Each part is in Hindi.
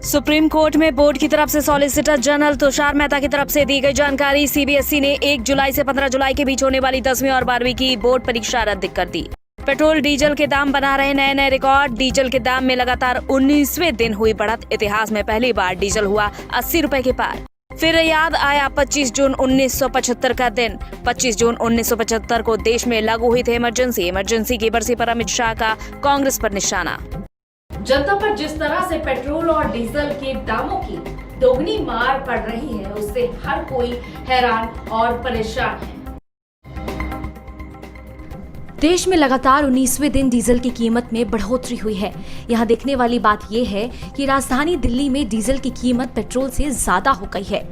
सुप्रीम कोर्ट में बोर्ड की तरफ से सॉलिसिटर जनरल तुषार मेहता की तरफ से दी गई जानकारी। सीबीएसई ने 1 जुलाई से 15 जुलाई के बीच होने वाली 10वीं और 12वीं की बोर्ड परीक्षा रद्द कर दी। पेट्रोल डीजल के दाम बना रहे नए रिकॉर्ड। डीजल के दाम में लगातार 19वें दिन हुई बढ़त। इतिहास में पहली बार डीजल हुआ 80 रुपए के पार। फिर याद आया 25 जून 1975 का दिन। 25 जून 1975 को देश में लागू हुई थी इमरजेंसी की बरसी पर अमित शाह का कांग्रेस पर निशाना। जनता पर जिस तरह से पेट्रोल और डीजल के दामों की दोगुनी मार पड़ रही है, उससे हर कोई हैरान और परेशान है। देश में लगातार 19वें दिन डीजल की कीमत में बढ़ोतरी हुई है। यहाँ देखने वाली बात यह है कि राजधानी दिल्ली में डीजल की कीमत पेट्रोल से ज्यादा हो गई है।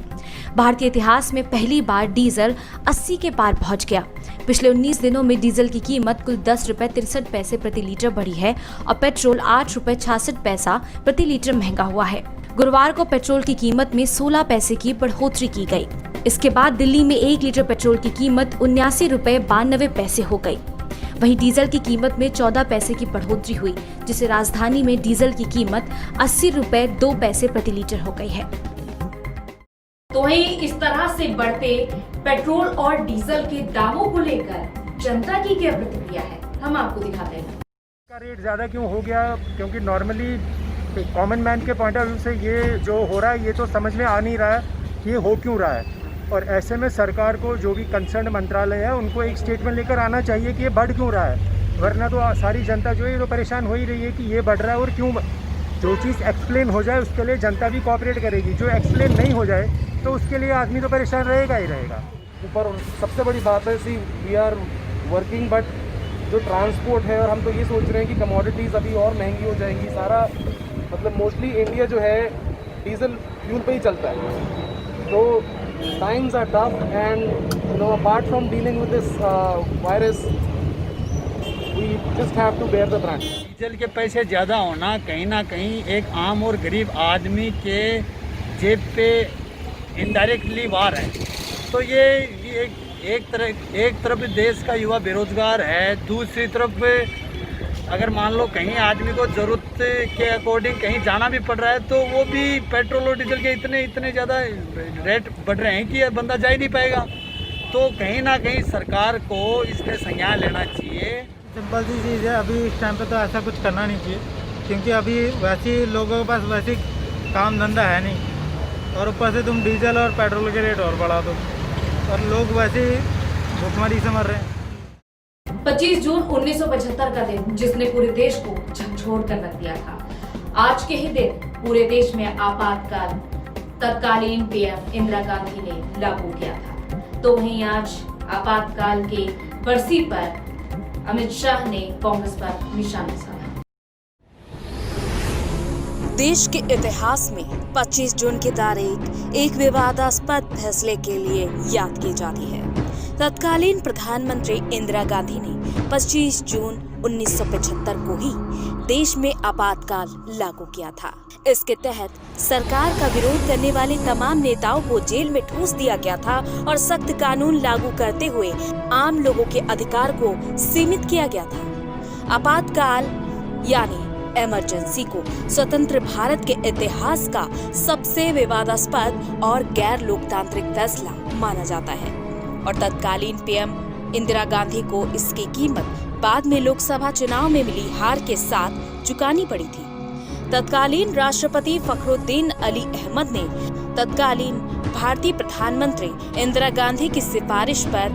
भारतीय इतिहास में पहली बार डीजल 80 के पार पहुंच गया। पिछले 19 दिनों में डीजल की कीमत कुल 10 रुपए 63 पैसे प्रति लीटर बढ़ी है और पेट्रोल 8 रुपए 66 पैसा प्रति लीटर महंगा हुआ है। गुरुवार को पेट्रोल की कीमत में 16 पैसे की बढ़ोतरी की गई। इसके बाद दिल्ली में 1 लीटर पेट्रोल की कीमत 79 रुपए 92 पैसे हो गई। वहीं डीजल की कीमत में 14 पैसे की बढ़ोतरी हुई, जिससे राजधानी में डीजल की कीमत 80 रुपए 2 पैसे प्रति लीटर हो गई है। तो वहीं इस तरह से बढ़ते पेट्रोल और डीजल के दामों को लेकर जनता की क्या प्रतिक्रिया है, हम आपको दिखाते हैं। का रेट ज़्यादा क्यों हो गया? क्योंकि नॉर्मली कॉमन मैन के पॉइंट ऑफ व्यू से ये जो हो रहा है ये तो समझ में आ नहीं रहा है कि ये हो क्यों रहा है। और ऐसे में सरकार को जो भी कंसर्न मंत्रालय है उनको एक स्टेटमेंट लेकर आना चाहिए कि ये बढ़ क्यों रहा है, वरना तो सारी जनता जो है ये तो परेशान हो ही रही है कि ये बढ़ रहा है और क्यों। जो चीज़ एक्सप्लेन हो जाए उसके लिए जनता भी कोऑपरेट करेगी, जो एक्सप्लेन नहीं हो जाए तो उसके लिए आदमी तो परेशान रहेगा ही रहेगा। ऊपर सबसे बड़ी बात है, सी वी आर वर्किंग, बट जो ट्रांसपोर्ट है, और हम तो ये सोच रहे हैं कि कमोडिटीज़ अभी और महंगी हो जाएंगी। सारा मतलब मोस्टली इंडिया जो है डीजल फ्यूल पे ही चलता है। तो times are tough, and apart from dealing with this virus, we just have to bear the brunt. Diesel के पैसे ज़्यादा होना कहीं ना कहीं एक आम और गरीब आदमी के जेब पे इनडायरेक्टली वार है। तो ये एक तरफ देश का युवा बेरोजगार है, दूसरी तरफ अगर मान लो कहीं आदमी को ज़रूरत के अकॉर्डिंग कहीं जाना भी पड़ रहा है तो वो भी पेट्रोल और डीजल के इतने ज़्यादा रेट बढ़ रहे हैं कि ये बंदा जा ही नहीं पाएगा। तो कहीं ना कहीं सरकार को इस पर संज्ञान लेना चाहिए। सिंपल सी चीज़ है, अभी इस टाइम पे तो ऐसा कुछ करना नहीं चाहिए, क्योंकि अभी वैसे ही लोगों के पास वैसे काम धंधा है नहीं, और ऊपर से तुम डीजल और पेट्रोल के रेट और बढ़ा दो और लोग वैसे ही भुखमरी से मर रहे हैं। 25 जून 1975 का दिन, जिसने पूरे देश को झकझोर कर रख दिया था। आज के ही दिन पूरे देश में आपातकाल तत्कालीन पीएम इंदिरा गांधी ने लागू किया था। तो वहीं आज आपातकाल के बरसी पर अमित शाह ने कांग्रेस पर निशाना साधा। देश के इतिहास में 25 जून की तारीख एक विवादास्पद फैसले के लिए याद की जाती है। तत्कालीन प्रधानमंत्री इंदिरा गांधी ने 25 जून 1975 को ही देश में आपातकाल लागू किया था। इसके तहत सरकार का विरोध करने वाले तमाम नेताओं को जेल में ठूस दिया गया था और सख्त कानून लागू करते हुए आम लोगों के अधिकार को सीमित किया गया था। आपातकाल यानी इमरजेंसी को स्वतंत्र भारत के इतिहास का सबसे विवादास्पद और गैर लोकतांत्रिक फैसला माना जाता है और तत्कालीन पीएम इंदिरा गांधी को इसकी कीमत बाद में लोकसभा चुनाव में मिली हार के साथ चुकानी पड़ी थी। तत्कालीन राष्ट्रपति फखरुद्दीन अली अहमद ने तत्कालीन भारतीय प्रधानमंत्री इंदिरा गांधी की सिफारिश पर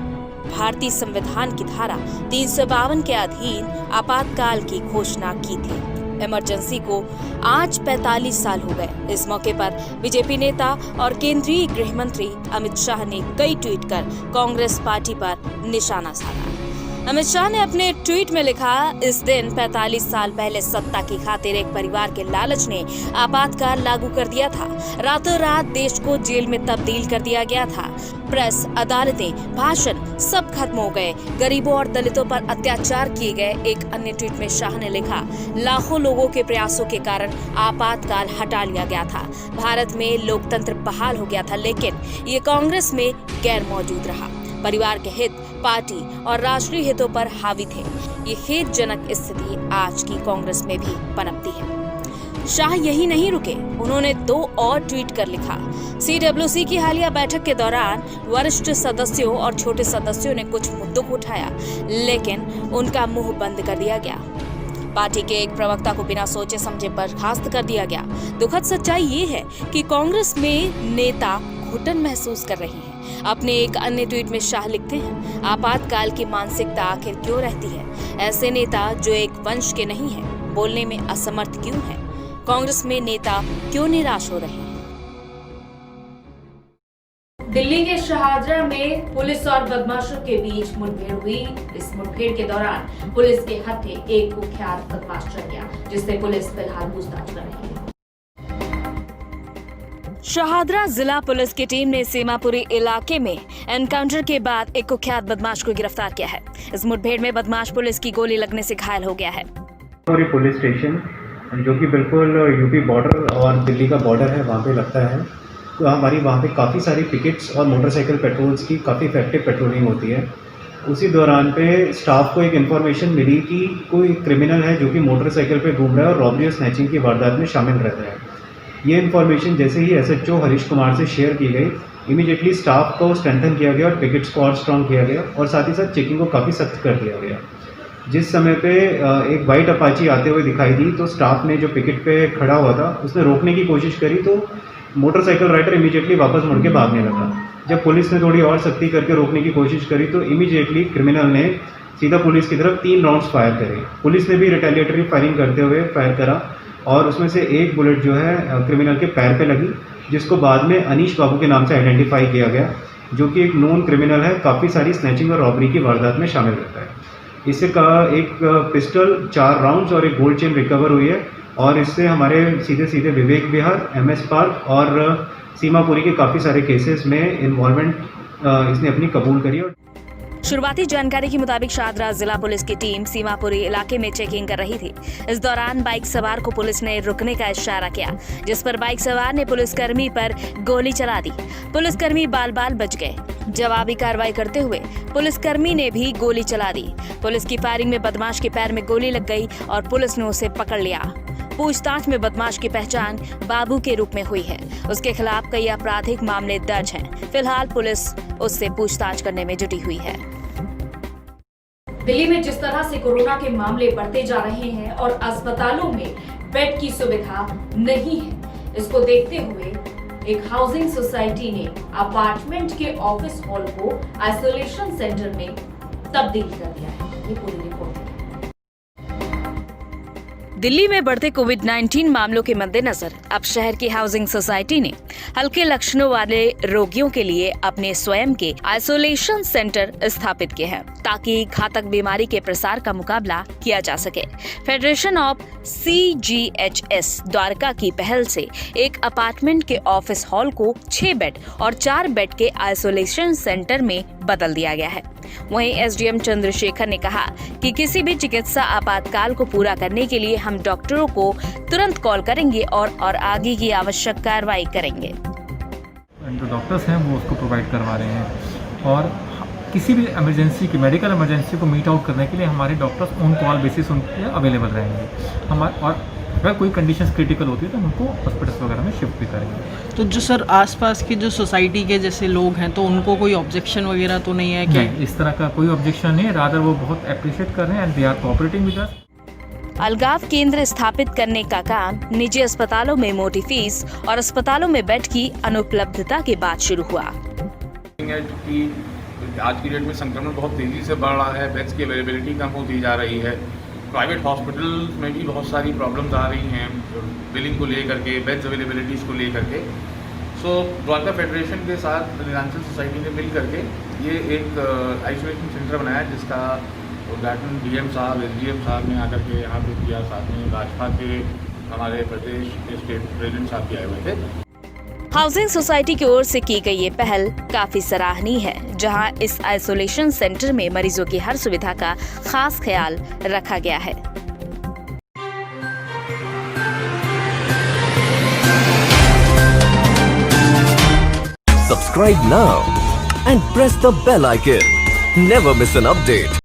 भारतीय संविधान की धारा 352 के अधीन आपातकाल की घोषणा की थी। इमरजेंसी को आज 45 साल हो गए। इस मौके पर बीजेपी नेता और केंद्रीय गृह मंत्री अमित शाह ने कई ट्वीट कर कांग्रेस पार्टी पर निशाना साधा। अमित शाह ने अपने ट्वीट में लिखा, इस दिन 45 साल पहले सत्ता की खातिर एक परिवार के लालच ने आपातकाल लागू कर दिया था। रातों रात देश को जेल में तब्दील कर दिया गया था। प्रेस, अदालतें, भाषण सब खत्म हो गए। गरीबों और दलितों पर अत्याचार किए गए। एक अन्य ट्वीट में शाह ने लिखा, लाखों लोगों के प्रयासों के कारण आपातकाल हटा लिया गया था। भारत में लोकतंत्र बहाल हो गया था, लेकिन ये कांग्रेस में गैर मौजूद रहा। परिवार के हित, पार्टी और राष्ट्रीय हितों पर हावी थे। ये खेदजनक स्थिति आज की कांग्रेस में भी पनपती है। शाह यही नहीं रुके, उन्होंने 2 और ट्वीट कर लिखा। CWC की हालिया बैठक के दौरान वरिष्ठ सदस्यों और छोटे सदस्यों ने कुछ मुद्दों को उठाया, लेकिन उनका मुंह बंद कर दिया गया। पार्टी के एक प्रवक्ता को बिना सोचे समझे बर्खास्त कर दिया गया। दुखद सच्चाई ये है कि कांग्रेस में नेता घुटन महसूस कर रही है। अपने एक अन्य ट्वीट में शाह लिखते हैं, आपातकाल की मानसिकता आखिर क्यों रहती है? ऐसे नेता जो एक वंश के नहीं है, बोलने में असमर्थ क्यों है? कांग्रेस में नेता क्यों निराश हो रहे हैं? दिल्ली के शाहजहां में पुलिस और बदमाशों के बीच मुठभेड़ हुई। इस मुठभेड़ के दौरान पुलिस के हत्थे एक कुख्यात बदमाश चढ़ गया, जिससे पुलिस फिलहाल पूछताछ कर रही है। शाहदरा जिला पुलिस की टीम ने सीमापुरी इलाके में एनकाउंटर के बाद एक कुख्यात बदमाश को गिरफ्तार किया है। इस मुठभेड़ में बदमाश पुलिस की गोली लगने से घायल हो गया है। पुलिस स्टेशन जो कि बिल्कुल यूपी बॉर्डर और दिल्ली का बॉर्डर है, वहाँ पे लगता है। तो हमारी वहाँ पे काफ़ी सारी पिकेट्स और मोटरसाइकिल पेट्रोल्स की काफ़ी इफेक्टिव पेट्रोलिंग होती है। उसी दौरान पे स्टाफ को एक इन्फॉर्मेशन मिली कि कोई क्रिमिनल है जो कि मोटरसाइकिल पे घूम रहा है और रॉबरी और स्नैचिंग की वारदात में शामिल रहता है। ये इन्फॉर्मेशन जैसे ही SHO हरीश कुमार से शेयर की गई, इमीडिएटली स्टाफ को स्ट्रेंथन किया गया और पिकेट्स को और स्ट्रॉन्ग किया गया और साथ ही साथ चेकिंग को काफ़ी सख्त कर दिया गया। जिस समय पे एक वाइट अपाची आते हुए दिखाई दी तो स्टाफ ने जो पिकेट पे खड़ा हुआ था उसने रोकने की कोशिश करी, तो मोटरसाइकिल राइडर इमीडिएटली वापस मुड़ के भागने लगा। जब पुलिस ने थोड़ी और सख्ती करके रोकने की कोशिश करी तो इमीडिएटली क्रिमिनल ने सीधा पुलिस की तरफ 3 राउंड्स फायर करे। पुलिस ने भी रिटेलिएटरी फायरिंग करते हुए फायर करा और उसमें से एक बुलेट जो है क्रिमिनल के पैर पे लगी, जिसको बाद में अनीश बाबू के नाम से आइडेंटिफाई किया गया, जो कि एक नोन क्रिमिनल है, काफ़ी सारी स्नैचिंग और रॉबरी की वारदात में शामिल रहता है। इससे का एक पिस्टल, 4 राउंड्स और एक गोल्ड चेन रिकवर हुई है और इससे हमारे सीधे सीधे विवेक विहार, MS पार्क और सीमापुरी के काफ़ी सारे केसेस में इन्वॉल्वमेंट इसने अपनी कबूल करी। और शुरुआती जानकारी के मुताबिक शाहदरा जिला पुलिस की टीम सीमापुरी इलाके में चेकिंग कर रही थी। इस दौरान बाइक सवार को पुलिस ने रुकने का इशारा किया, जिस पर बाइक सवार ने पुलिसकर्मी पर गोली चला दी। पुलिसकर्मी बाल बाल बच गए। जवाबी कार्रवाई करते हुए पुलिसकर्मी ने भी गोली चला दी। पुलिस की फायरिंग में बदमाश के पैर में गोली लग गई और पुलिस ने उसे पकड़ लिया। पूछताछ में बदमाश की पहचान बाबू के रूप में हुई है। उसके खिलाफ कई आपराधिक मामले दर्ज हैं। फिलहाल पुलिस उससे पूछताछ करने में जुटी हुई है। दिल्ली में जिस तरह से कोरोना के मामले बढ़ते जा रहे हैं और अस्पतालों में बेड की सुविधा नहीं है, इसको देखते हुए एक हाउसिंग सोसाइटी ने अपार्टमेंट के ऑफिस हॉल को आइसोलेशन सेंटर में तब्दील कर दिया है। ये पूरी रिपोर्ट है। दिल्ली में बढ़ते कोविड-19 मामलों के मद्देनजर अब शहर की हाउसिंग सोसाइटी ने हल्के लक्षणों वाले रोगियों के लिए अपने स्वयं के आइसोलेशन सेंटर स्थापित किए हैं, ताकि घातक बीमारी के प्रसार का मुकाबला किया जा सके। फेडरेशन ऑफ CGHS द्वारका की पहल से एक अपार्टमेंट के ऑफिस हॉल को 6 बेड और 4 बेड के आइसोलेशन सेंटर में बदल दिया गया है। वहीं SDM चंद्रशेखर ने कहा कि किसी भी चिकित्सा आपातकाल को पूरा करने के लिए हम डॉक्टरों को तुरंत कॉल करेंगे और आगे की आवश्यक कार्रवाई करेंगे। जो डॉक्टर्स हैं वो उसको प्रोवाइड करवा रहे हैं और किसी भी इमरजेंसी की मेडिकल इमरजेंसी को मीट आउट करने के लिए हमारे डॉक्टर्स ऑन कॉल बेसिस उनके अवेलेबल रहेंगे। हमारे और अगर कोई कंडीशंस क्रिटिकल होती है तो उनको हॉस्पिटल्स वगैरह में शिफ्ट भी करेंगे। तो जो सर आसपास की जो सोसाइटी के जैसे लोग हैं तो उनको कोई ऑब्जेक्शन वगैरह तो नहीं है क्या? नहीं, इस तरह का कोई ऑब्जेक्शन नहीं है, रादर वो बहुत अप्रिशिएट कर रहे हैं and they are cooperating with us. अलगाव केंद्र स्थापित करने का काम निजी अस्पतालों में मोटी फीस और अस्पतालों में बेड की अनुपलब्धता के बाद शुरू हुआ। आज की डेट में संक्रमण बहुत तेज़ी से बढ़ रहा है, बेड्स की अवेलेबिलिटी कम होती जा रही है, प्राइवेट हॉस्पिटल्स में भी बहुत सारी प्रॉब्लम्स आ रही हैं बिलिंग को लेकर के, बेड्स अवेलेबिलिटीज़ को लेकर के। सो द्वारका फेडरेशन के साथ रेजिडेंशियल सोसाइटी ने मिल करके ये एक आइसोलेशन सेंटर बनाया, जिसका उद्घाटन DM साहब, SDM साहब ने आकर के यहाँ पे किया, साथ में भाजपा के हमारे प्रदेश के स्टेट प्रेसिडेंट साहब भी आए हुए थे। हाउसिंग सोसाइटी की ओर से की गई ये पहल काफी सराहनीय है, जहां इस आइसोलेशन सेंटर में मरीजों की हर सुविधा का खास ख्याल रखा गया है। Subscribe now and press the bell icon. Never miss an update.